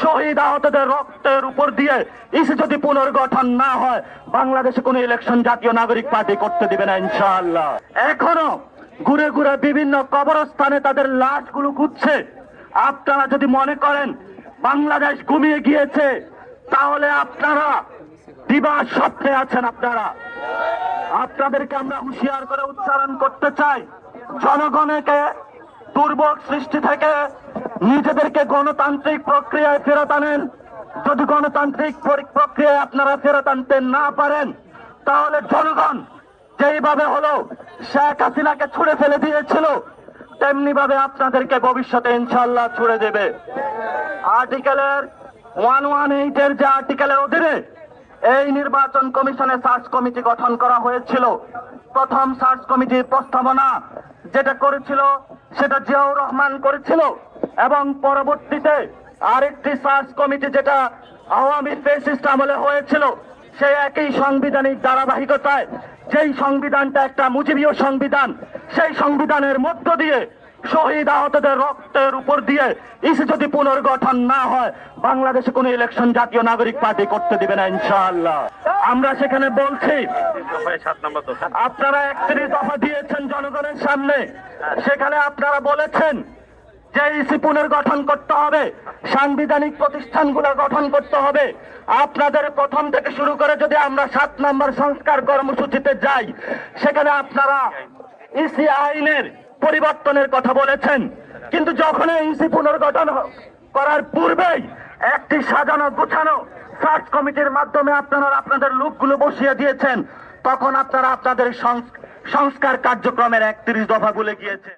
শহীদ আহতদের রক্তের উপর দিয়ে ইসি যদি পুনর্গঠন না হয়, বাংলাদেশে কোনো ইলেকশন জাতীয় নাগরিক পার্টি করতে দিবে না ইনশাআল্লাহ। এখনো ঘুরে ঘুরে বিভিন্ন কবরস্থানে তাদের লাশগুলো খুঁজছে। আপনারা যদি মনে করেন বাংলাদেশ ঘুমিয়ে গিয়েছে, তাহলে আপনারা দিবা স্বপ্নে আছেন। আপনাদেরকে আমরা হুঁশিয়ার করে উচ্চারণ করতে চাই, জনগণকে দুর্ভোগ সৃষ্টি থেকে নিজেদেরকে গণতান্ত্রিক প্রক্রিয়ায় ফেরত আনেন। যদি গণতান্ত্রিক প্রক্রিয়ায় আপনারা ফেরত আনতে না পারেন, তাহলে জনগণ যেইভাবে হলো শেখ হাসিনাকে ছুড়ে ফেলে দিয়েছিল, তেমনি ভাবে আপনাদেরকে ভবিষ্যতে ইনশাআল্লাহ ছুড়ে দেবে। আর্টিকেলের 118 এর যে আর্টিকেলের অধীনে এই নির্বাচন কমিশনে সার্চ কমিটি গঠন করা হয়েছিল। প্রথম সার্চ কমিটির প্রস্তাবনা যেটা করেছিল সেটা জিয়াউর রহমান করেছিল, এবং পরবর্তীতে আরেকটি সার্চ কমিটি যেটা আওয়ামী ফ্যাসিস্ট আমলে হয়েছিল, সেই একই সাংবিধানিক ধারাবাহিকতায়, যেই সংবিধানটা একটা মুজিবীয় সংবিধান, সেই সংবিধানের মধ্য দিয়ে শহীদ আহতদের রক্তের উপর দিয়ে ইসি যদি পুনর্গঠন না হয়, বাংলাদেশে কোনো ইলেকশন জাতীয় নাগরিক পার্টি করতে দিবে না ইনশাআল্লাহ। আমরা সেখানে বলছি, আপনারা 31 দফা দিয়েছেন জনগণের সামনে, সেখানে আপনারা বলেছেন যে ইসি পুনর্গঠন করতে হবে, সাংবিধানিক প্রতিষ্ঠানগুলো গঠন করতে হবে। আপনাদের প্রথম থেকে শুরু করে যদি আমরা 7 নম্বর সংস্কার কর্মসূচিতে যাই, সেখানে আপনারা ইসি আইনের পরিবর্তনের কথা বলেছেন, কিন্তু যখন ইসি পুনর্গঠন করার পূর্বেই একটি সাজানো গোছানো সার্চ কমিটির মাধ্যমে আপনারা আপনাদের লোকগুলো বসিয়ে দিয়েছেন, তখন আপনারা আপনাদের সংস্কার কার্যক্রমের 31 দফা ভুলে গিয়েছেন।